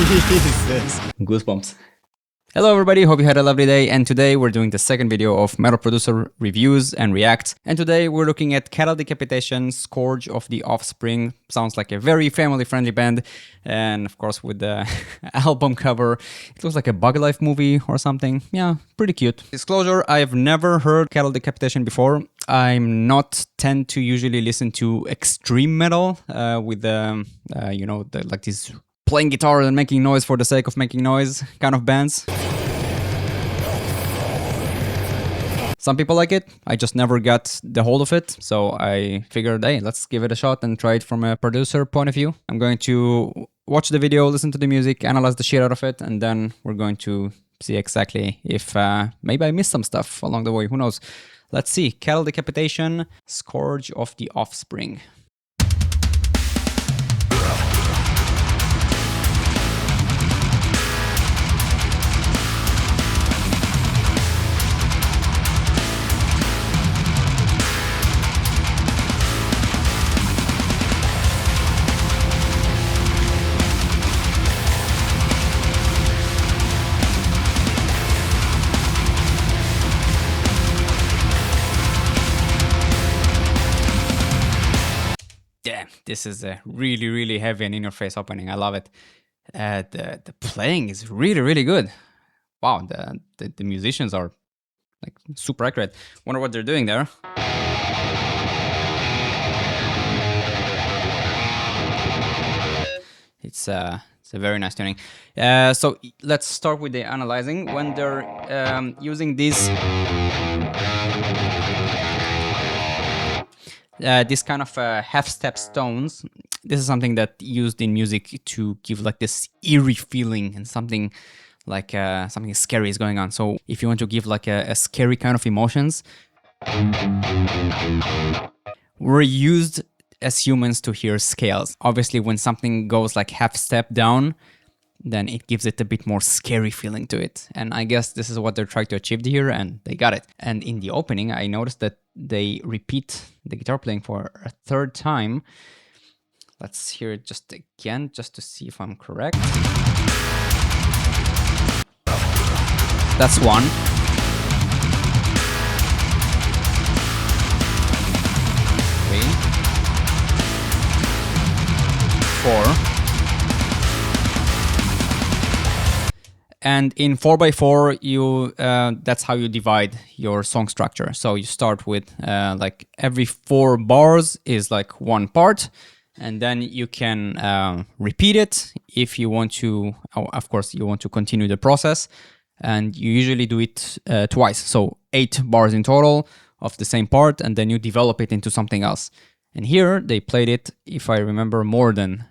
Jesus. Goosebumps. Hello everybody, hope you had a lovely day, and today we're doing the second video of Metal Producer Reviews and Reacts. And today we're looking at Cattle Decapitation, Scourge of the Offspring. Sounds like a very family-friendly band, and of course with the album cover, it looks like a Bug Life movie or something. Yeah, pretty cute. Disclosure, I've never heard Cattle Decapitation before. I'm not tend to usually listen to extreme metal with you know, like these playing guitar and making noise for the sake of making noise kind of bands. Some people like it, I just never got the hold of it, so I figured, hey, let's give it a shot and try it from a producer point of view. I'm going to watch the video, listen to the music, analyze the shit out of it, and then we're going to see exactly if maybe I missed some stuff along the way, who knows. Let's see, Cattle Decapitation, Scourge of the Offspring. Damn, this is a really heavy and in-your-face opening. I love it. The playing is really good. Wow, the musicians are like super accurate. Wonder what they're doing there. It's a very nice tuning. So let's start with the analyzing. When they're using these this kind of half-step stones, this is something that used in music to give like this eerie feeling and something like something scary is going on. So if you want to give like a scary kind of emotions, we're used as humans to hear scales. Obviously, when something goes like half-step down, then it gives it a bit more scary feeling to it. And I guess this is what they're trying to achieve here, and they got it. And in the opening, I noticed that they repeat the guitar playing for a third time. Let's hear it just again, just to see if I'm correct. That's one. Three. Four. And in 4x4, you that's how you divide your song structure. So you start with like every 4 bars is like one part, and then you can repeat it if you want to. Oh, of course, you want to continue the process, and you usually do it twice. So 8 bars in total of the same part, and then you develop it into something else. And here they played it, if I remember, more than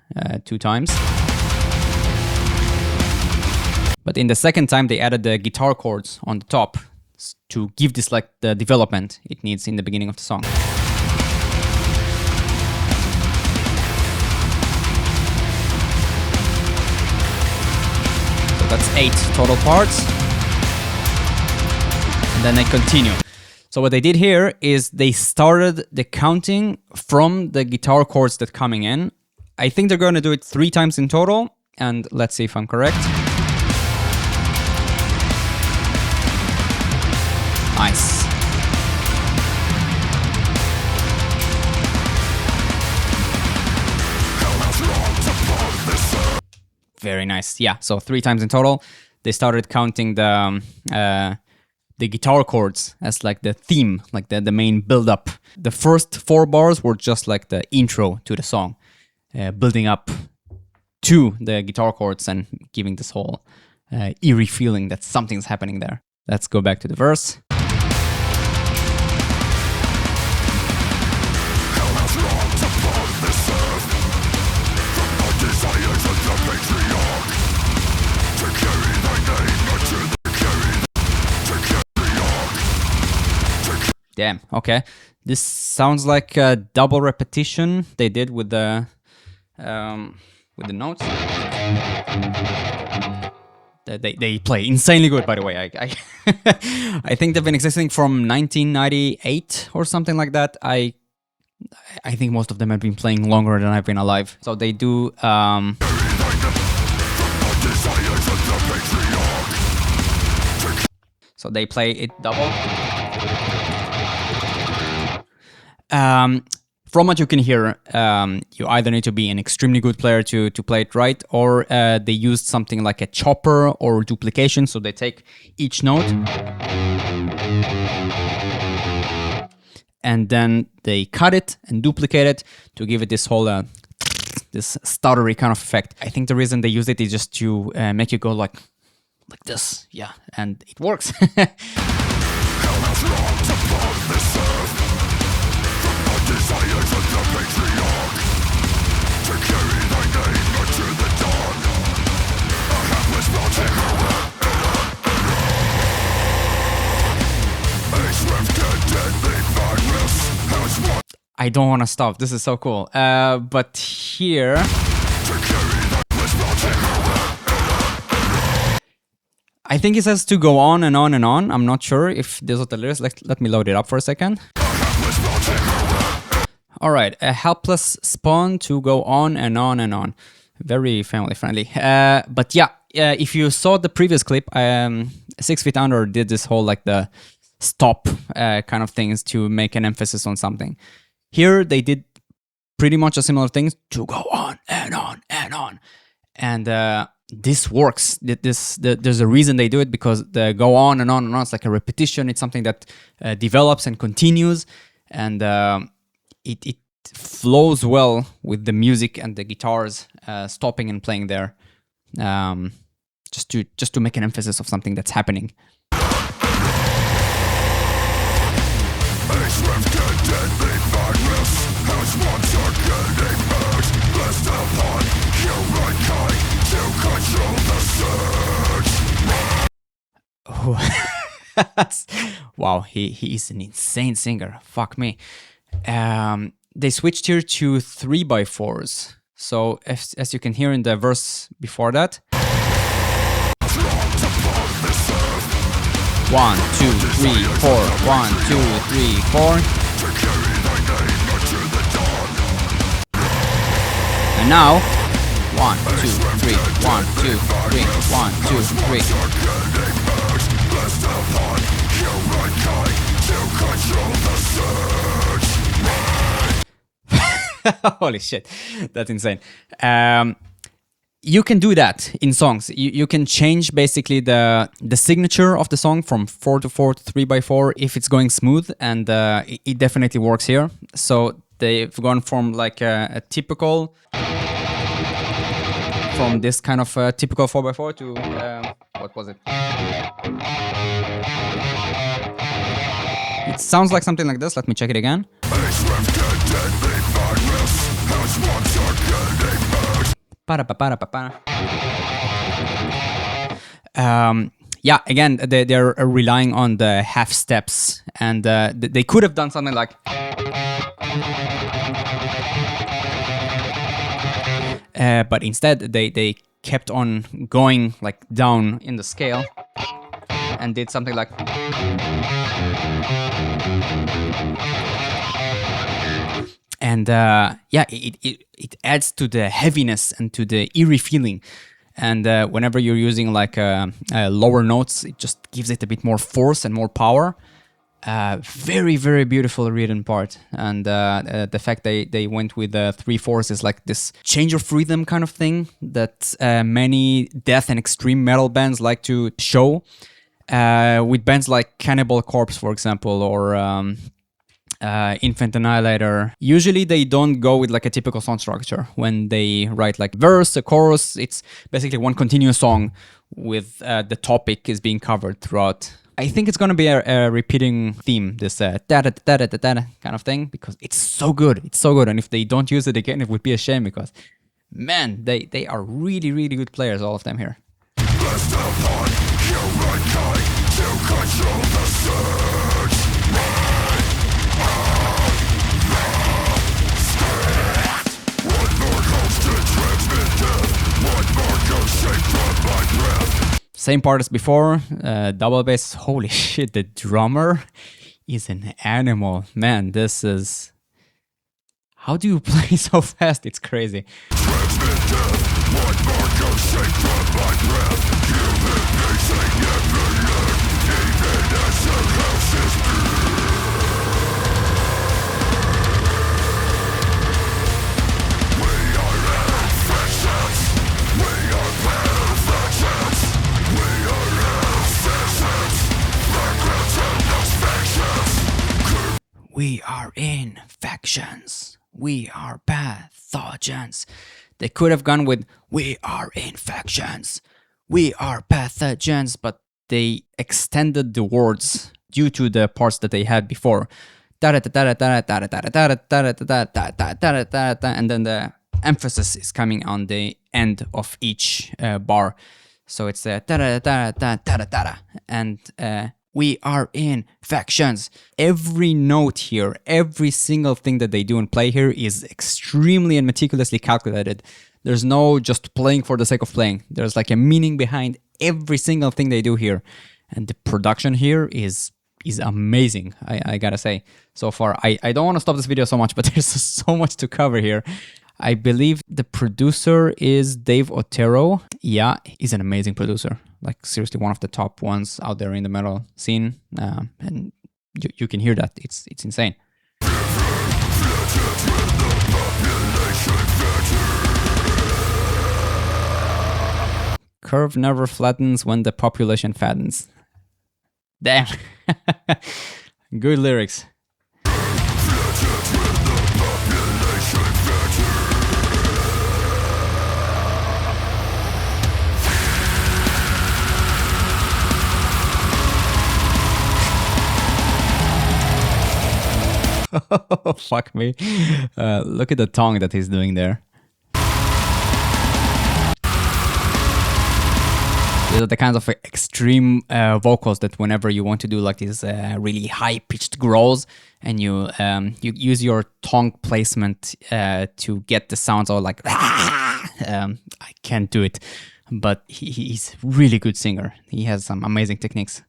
2 times. But in the second time, they added the guitar chords on the top to give this like the development it needs in the beginning of the song. So that's 8 total parts. And then they continue. So what they did here is they started the counting from the guitar chords that coming in. I think they're going to do it 3 times in total. And let's see if I'm correct. Nice. Very nice. Yeah, so 3 times in total. They started counting the guitar chords as like the theme, like the main build-up. The first 4 bars were just like the intro to the song, building up to the guitar chords and giving this whole eerie feeling that something's happening there. Let's go back to the verse. Damn, okay. This sounds like a double repetition they did with the notes. They play insanely good, by the way. I think they've been existing from 1998 or something like that. I think most of them have been playing longer than I've been alive. So they do So they play it double. From what you can hear, you either need to be an extremely good player to play it right, or they used something like a chopper or duplication. So they take each note and then they cut it and duplicate it to give it this whole this stuttery kind of effect. I think the reason they use it is just to make you go like this, yeah, and it works. I don't want to stop. This is so cool. But here, I think it says to go on and on and on. I'm not sure if these are the lyrics. Let me load it up for a second. All right, a helpless spawn to go on and on and on. Very family friendly. But yeah, if you saw the previous clip, 6 Feet Under did this whole like the stop kind of things to make an emphasis on something. Here they did pretty much a similar thing to go on and on and on. And this works. There's a reason they do it, because the go on and on and on, it's like a repetition. It's something that develops and continues, and it flows well with the music and the guitars stopping and playing there, just to make an emphasis of something that's happening. Wow, he is an insane singer. Fuck me. They switched here to 3x4s. So as you can hear in the verse before that. 1, 2, 3, 4. 1, 2, 3, 4. And now 1, 2, 3, 1, 2, 3, 1, 2, 3. Holy shit, that's insane. You can do that in songs. You can change basically the signature of the song from 4/4 to 3x4 if it's going smooth, and it definitely works here. So they've gone from like a typical, from this kind of typical 4x4 to what was it? It sounds like something like this. Let me check it again. Yeah, again, they're relying on the half steps, and they could have done something like, but instead they kept on going like down in the scale and did something like. And yeah, it adds to the heaviness and to the eerie feeling. And whenever you're using like lower notes, it just gives it a bit more force and more power. Very, very beautiful written part. And the fact they went with 3/4 is like this change of rhythm kind of thing that many death and extreme metal bands like to show. With bands like Cannibal Corpse, for example, or Infant Annihilator. Usually they don't go with like a typical song structure. When they write like verse, a chorus, it's basically one continuous song with the topic is being covered throughout. I think it's gonna be a repeating theme, this da-da-da-da-da-da kind of thing, because it's so good. It's so good, and if they don't use it again, it would be a shame, because man, they are really, really good players, all of them here. Same part as before, double bass. Holy shit, the drummer is an animal. Man, this is... How do you play so fast? It's crazy. We are infections. We are pathogens. They could have gone with we are infections. We are pathogens, but they extended the words due to the parts that they had before. And then the emphasis is coming on the end of each bar. So it's and we are infections. Every note here, every single thing that they do and play here is extremely and meticulously calculated. There's no just playing for the sake of playing. There's like a meaning behind every single thing they do here. And the production here is amazing, I gotta say. So far, I don't want to stop this video so much, but there's so much to cover here. I believe the producer is Dave Otero. Yeah, he's an amazing producer. Like seriously, one of the top ones out there in the metal scene. And you can hear that. It's insane. Curve never flattens when the population fattens. Damn. Good lyrics. Fuck me. Look at the tongue that he's doing there. These are the kinds of extreme vocals that whenever you want to do like these really high-pitched growls and you use your tongue placement to get the sounds all like I can't do it, but he's a really good singer. He has some amazing techniques.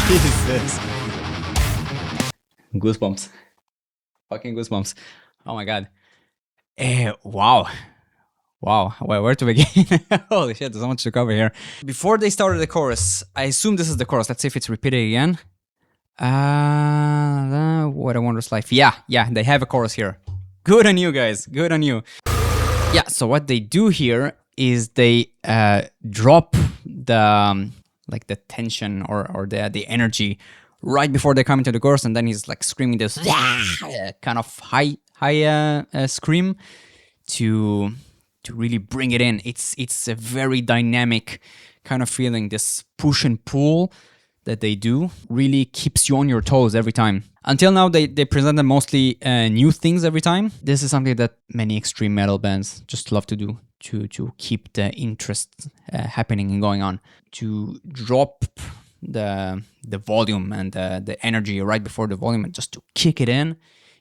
Jesus. Goosebumps. Fucking goosebumps. Oh my god. Wow. Wow. Where to begin? Holy shit, there's so much to cover here. Before they started the chorus, I assume this is the chorus. Let's see if it's repeated again. What a wondrous life. Yeah, they have a chorus here. Good on you guys. Good on you. Yeah, so what they do here is they drop the like the tension or the energy right before they come into the chorus, and then he's like screaming this kind of high scream to really bring it in. It's a very dynamic kind of feeling. This push and pull that they do really keeps you on your toes every time. Until now, they presented mostly new things every time. This is something that many extreme metal bands just love to do, to keep the interest happening and going on, to drop the volume and the energy right before the volume and just to kick it in.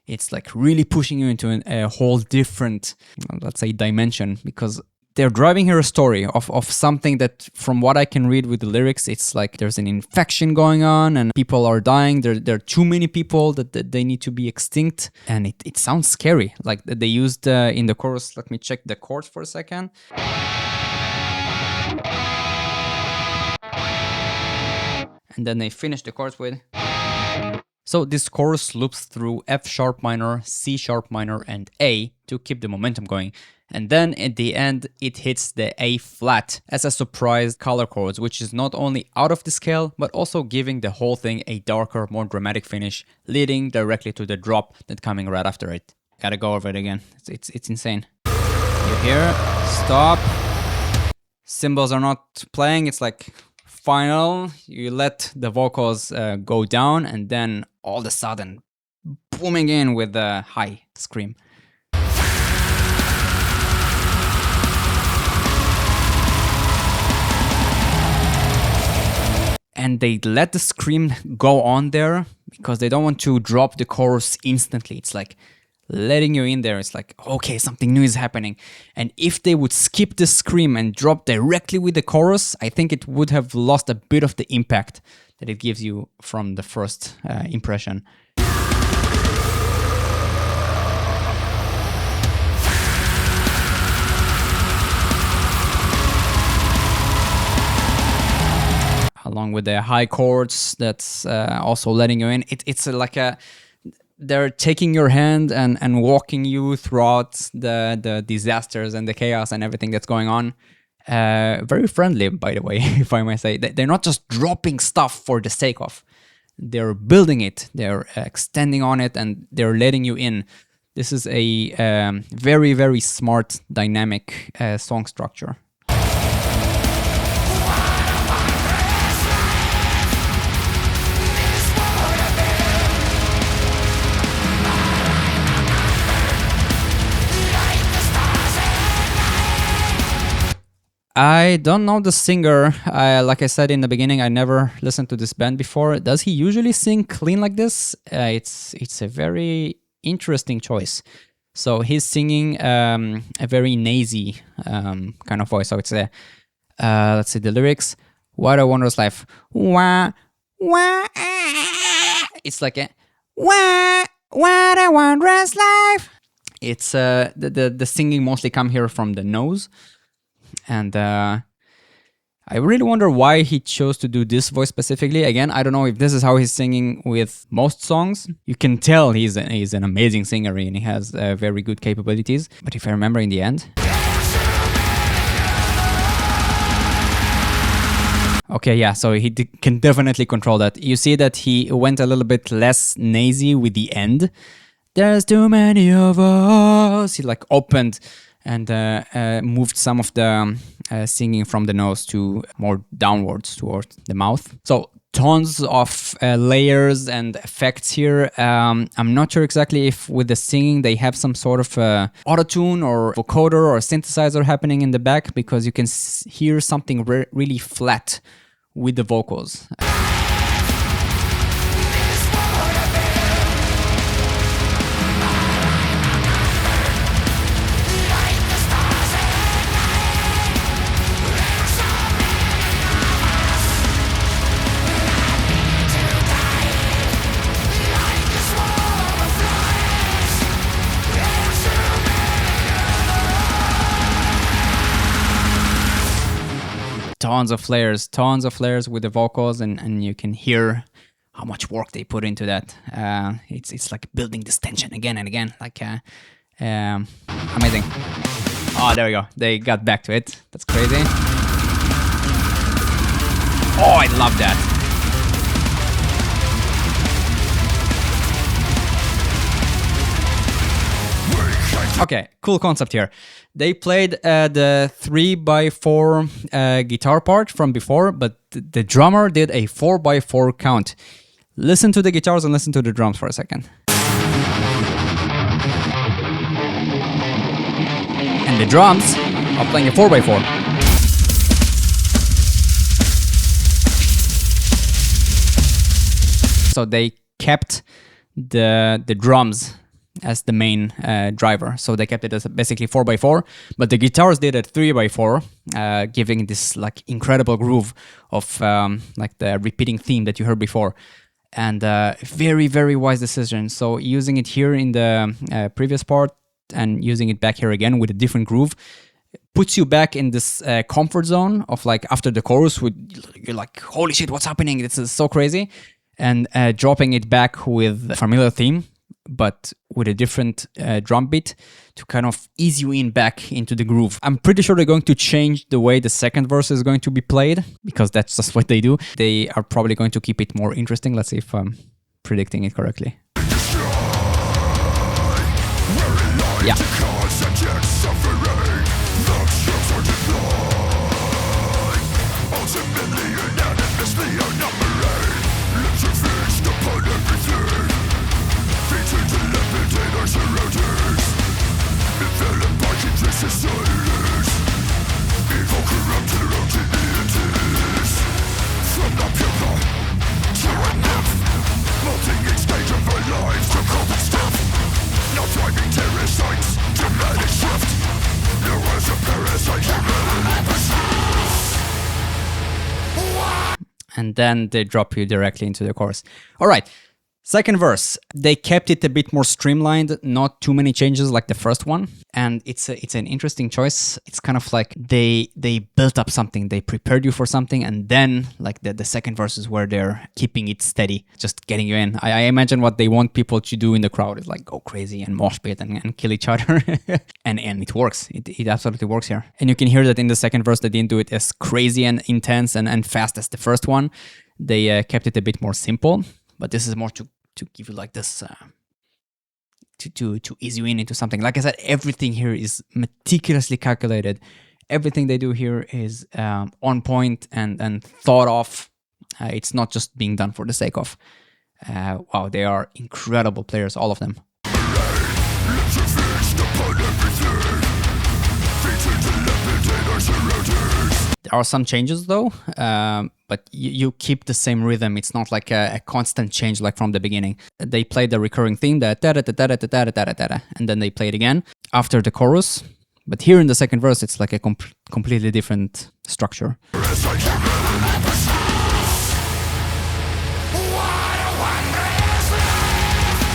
It's like really pushing you into a whole different, let's say, dimension, because they're driving here a story of something that, from what I can read with the lyrics, it's like there's an infection going on and people are dying. There are too many people that they need to be extinct, and it sounds scary. Like they used in the chorus, let me check the chords for a second. And then they finish the chorus with... So this chorus loops through F sharp minor, C sharp minor, and A to keep the momentum going. And then at the end, it hits the A flat as a surprise color chords, which is not only out of the scale, but also giving the whole thing a darker, more dramatic finish, leading directly to the drop that's coming right after it. Gotta go over it again. It's insane. You hear, stop. Cymbals are not playing. It's like final. You let the vocals go down, and then all of a sudden, booming in with the high scream. And they let the scream go on there because they don't want to drop the chorus instantly. It's like letting you in there. It's like, okay, something new is happening. And if they would skip the scream and drop directly with the chorus, I think it would have lost a bit of the impact that it gives you from the first impression. along with the high chords that's also letting you in. It's like they're taking your hand and walking you throughout the disasters and the chaos and everything that's going on. Very friendly, by the way, if I may say. They're not just dropping stuff for the sake of. They're building it, they're extending on it, and they're letting you in. This is a very, very smart, dynamic song structure. I don't know the singer. Like I said in the beginning, I never listened to this band before. Does he usually sing clean like this? It's a very interesting choice. So he's singing a very nasy kind of voice. So it's a let's see the lyrics. What a wondrous life. Wah, wah, it's like a wah, what a wondrous life. It's the singing mostly come here from the nose. And I really wonder why he chose to do this voice specifically. Again, I don't know if this is how he's singing with most songs. You can tell he's an amazing singer and he has very good capabilities. But if I remember in the end... Okay, yeah, so he can definitely control that. You see that he went a little bit less nasy with the end. There's too many of us. He like opened and moved some of the singing from the nose to more downwards towards the mouth. So tons of layers and effects here. I'm not sure exactly if with the singing they have some sort of auto-tune or vocoder or synthesizer happening in the back, because you can hear something really flat with the vocals. Tons of layers with the vocals, and you can hear how much work they put into that. It's like building this tension again and again, like amazing. Oh, there we go. They got back to it. That's crazy. Oh, I love that. Okay, cool concept here. They played the 3x4 guitar part from before, but the drummer did a 4x4 count. Listen to the guitars and listen to the drums for a second. And the drums are playing a 4x4. So they kept the drums as the main driver. So they kept it as basically 4x4, but the guitars did it 3x4, giving this like incredible groove of like the repeating theme that you heard before. And very, very wise decision. So using it here in the previous part and using it back here again with a different groove puts you back in this comfort zone of like after the chorus, you're like, holy shit, what's happening? This is so crazy. And dropping it back with a familiar theme, but with a different drum beat to kind of ease you in back into the groove. I'm pretty sure they're going to change the way the second verse is going to be played, because that's just what they do. They are probably going to keep it more interesting. Let's see if I'm predicting it correctly. Yeah. And then they drop you directly into the chorus. All right, Second verse, they kept it a bit more streamlined, not too many changes like the first one, and it's an interesting choice. It's kind of like they built up something, they prepared you for something, and then like the second verse is where they're keeping it steady, just getting you in. I imagine what they want people to do in the crowd is like go crazy and mosh pit and kill each other, and it works. It absolutely works here, and you can hear that in the second verse they didn't do it as crazy and intense and fast as the first one. They kept it a bit more simple. But this is more to give you like this, to ease you into something. Like I said, everything here is meticulously calculated. Everything they do here is on point and thought of. It's not just being done for the sake of. Wow, they are incredible players, all of them. There are some changes though, but you keep the same rhythm. It's not like a constant change like from the beginning. They play the recurring theme, the da-da-da-da-da-da-da-da-da, and then they play it again after the chorus. But here in the second verse, it's like a completely different structure.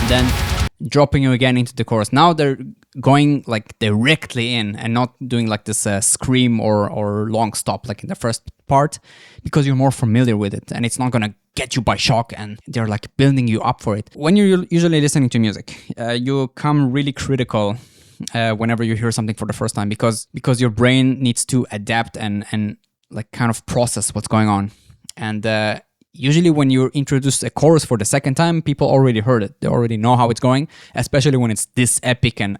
Then dropping you again into the chorus. Now they're going like directly in and not doing like this scream or long stop like in the first part, because you're more familiar with it and it's not gonna get you by shock, and they're like building you up for it. When you're usually listening to music, you come really critical whenever you hear something for the first time, because your brain needs to adapt and like kind of process what's going on. And usually when you introduce a chorus for the second time, people already heard it. They already know how it's going, especially when it's this epic and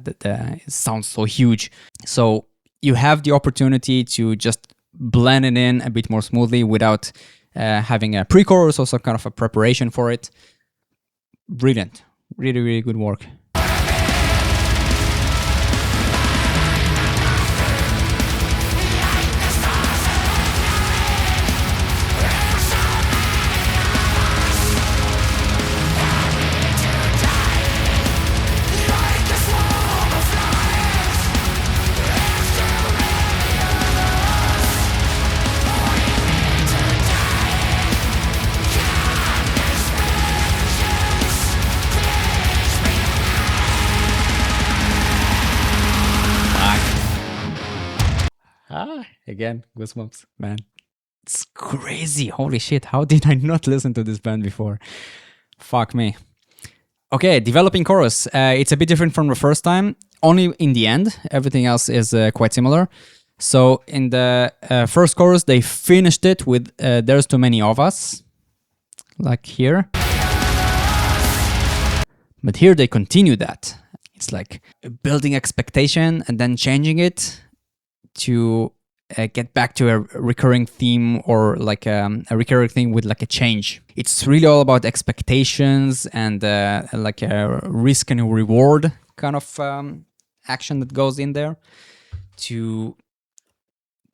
it sounds so huge. So you have the opportunity to just blend it in a bit more smoothly without having a pre-chorus or some kind of a preparation for it. Brilliant. Really, really good work. Again, goosebumps, man. It's crazy. Holy shit. How did I not listen to this band before? Fuck me. Okay, developing chorus. It's a bit different from the first time. Only in the end. Everything else is quite similar. So in the first chorus, they finished it with There's Too Many of Us. Like here. But here they continue that. It's like building expectation and then changing it to get back to a recurring theme, or like a recurring thing with like a change. It's really all about expectations and like a risk and reward kind of action that goes in there to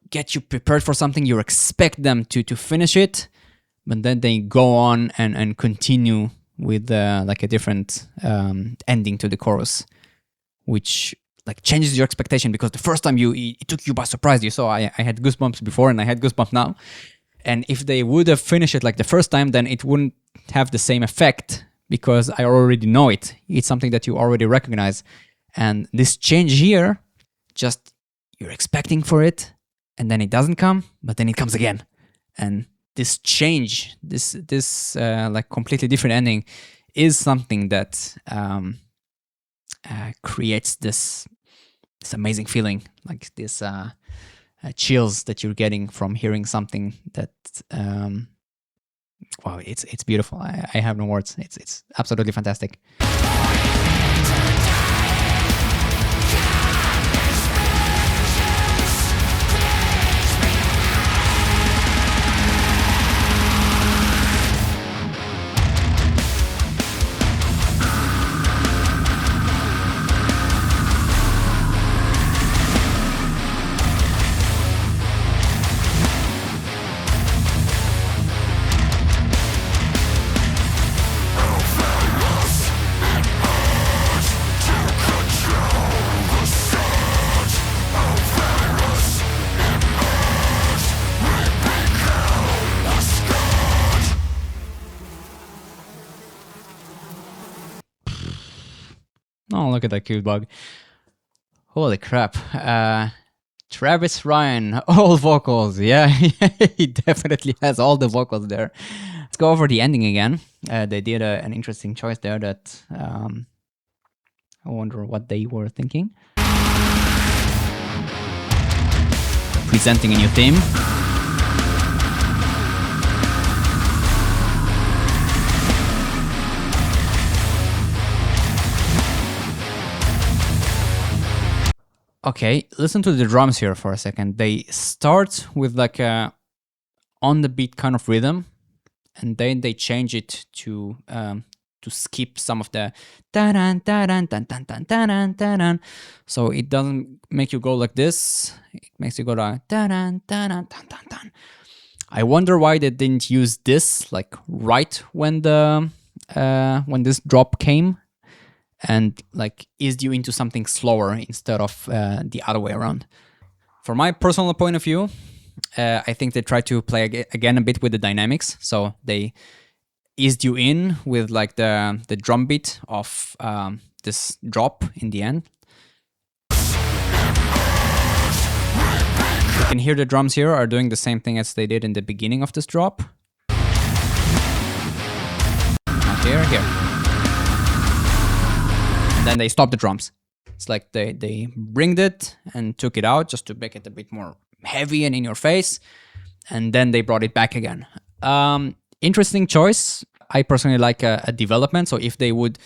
get you prepared for something. You expect them to finish it, but then they go on and continue with like a different ending to the chorus, which like changes your expectation, because the first time it took you by surprise. You saw I had goosebumps before and I had goosebumps now. And if they would have finished it like the first time, then it wouldn't have the same effect, because I already know it. It's something that you already recognize. And this change here, just you're expecting for it, and then it doesn't come, but then it comes again. And this change, this like completely different ending is something that creates this amazing feeling, like this chills that you're getting from hearing something that wow, it's beautiful. I have no words. It's absolutely fantastic. Look at that cute bug. Holy crap. Travis Ryan, all vocals. Yeah, he definitely has all the vocals there. Let's go over the ending again. They did an interesting choice there that I wonder what they were thinking. Presenting a new theme. Okay, listen to the drums here for a second. They start with like a on the beat kind of rhythm, and then they change it to skip some of the da-dan, da-dan, dan, dan, dan, dan, dan. So it doesn't make you go like this. It makes you go like da-dan, da-dan, dan, dan, dan. I wonder why they didn't use this like right when the when this drop came, and like eased you into something slower instead of the other way around. From my personal point of view, I think they tried to play again a bit with the dynamics. So they eased you in with like the drum beat of this drop in the end. You can hear the drums here are doing the same thing as they did in the beginning of this drop. Here. And then they stop the drums. It's like they bringed it and took it out just to make it a bit more heavy and in your face, and then they brought it back again. Interesting choice. I personally like a development. So if they would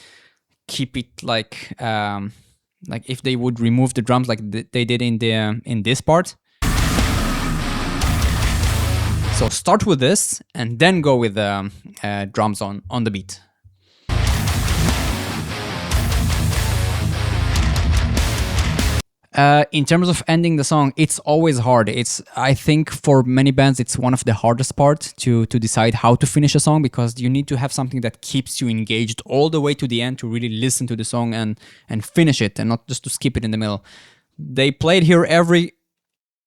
keep it like if they would remove the drums like they did in this part. So start with this and then go with the drums on the beat. In terms of ending the song, it's always hard. I think for many bands, it's one of the hardest parts to decide how to finish a song, because you need to have something that keeps you engaged all the way to the end to really listen to the song and finish it, and not just to skip it in the middle. They played here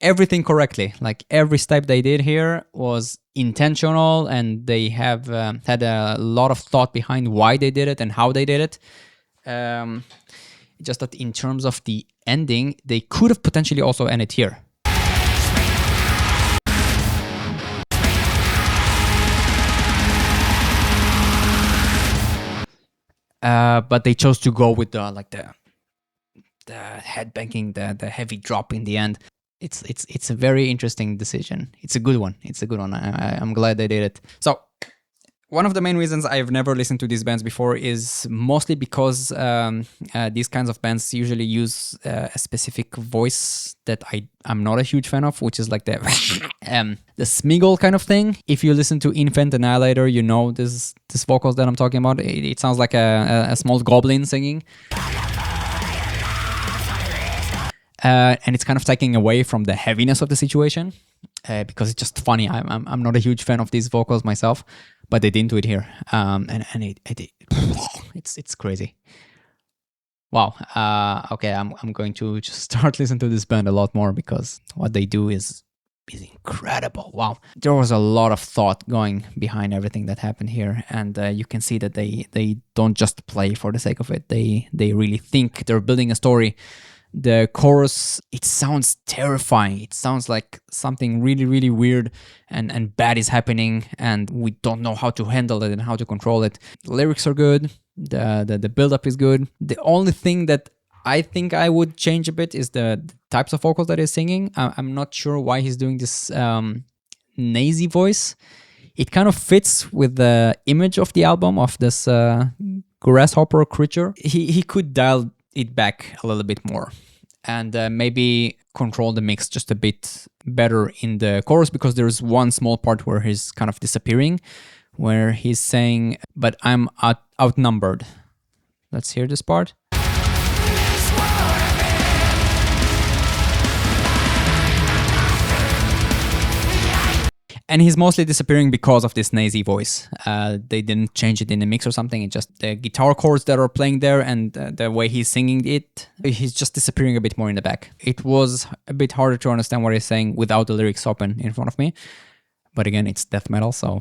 everything correctly. Like every step they did here was intentional, and they have had a lot of thought behind why they did it and how they did it. Just that in terms of the ending, they could have potentially also ended here. But they chose to go with the head banging, the heavy drop in the end. It's a very interesting decision. It's a good one. I'm glad they did it. So one of the main reasons I've never listened to these bands before is mostly because these kinds of bands usually use a specific voice that I'm not a huge fan of, which is like the Smeagol kind of thing. If you listen to Infant Annihilator, you know this vocals that I'm talking about. It sounds like a small goblin singing. And it's kind of taking away from the heaviness of the situation because it's just funny. I'm not a huge fan of these vocals myself, but they didn't do it here, and it's crazy. Wow. Okay, I'm going to just start listening to this band a lot more, because what they do is incredible. Wow, there was a lot of thought going behind everything that happened here, and you can see that they don't just play for the sake of it. They really think. They're building a story. The chorus, it sounds terrifying. It sounds like something really, really weird and bad is happening, and we don't know how to handle it and how to control it. The lyrics are good. The build-up is good. The only thing that I think I would change a bit is the types of vocals that he's singing. I'm not sure why he's doing this nasy voice. It kind of fits with the image of the album, of this grasshopper creature. He could dial it back a little bit more, and maybe control the mix just a bit better in the chorus, because there's one small part where he's kind of disappearing, where he's saying, "But I'm outnumbered." Let's hear this part. And he's mostly disappearing because of this nasy voice. They didn't change it in the mix or something. It's just the guitar chords that are playing there, and the way he's singing it, he's just disappearing a bit more in the back. It was a bit harder to understand what he's saying without the lyrics open in front of me. But again, it's death metal, so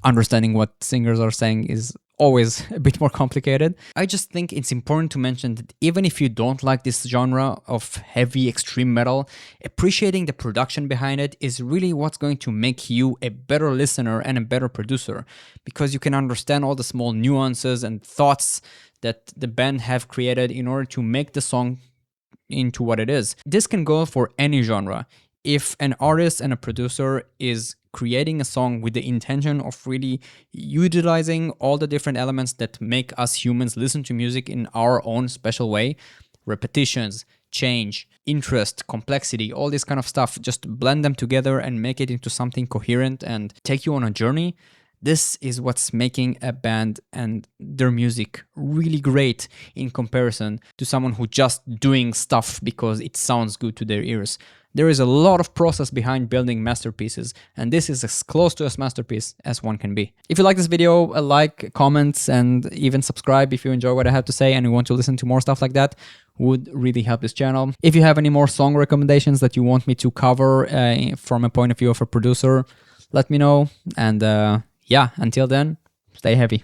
understanding what singers are saying is always a bit more complicated. I just think it's important to mention that even if you don't like this genre of heavy extreme metal, appreciating the production behind it is really what's going to make you a better listener and a better producer, because you can understand all the small nuances and thoughts that the band have created in order to make the song into what it is. This can go for any genre. If an artist and a producer is creating a song with the intention of really utilizing all the different elements that make us humans listen to music in our own special way, repetitions, change, interest, complexity, all this kind of stuff, just blend them together and make it into something coherent and take you on a journey. This is what's making a band and their music really great in comparison to someone who just doing stuff because it sounds good to their ears. There is a lot of process behind building masterpieces, and this is as close to a masterpiece as one can be. If you like this video, a like, comments, and even subscribe if you enjoy what I have to say and you want to listen to more stuff like that would really help this channel. If you have any more song recommendations that you want me to cover from a point of view of a producer, let me know. And yeah, until then, stay heavy.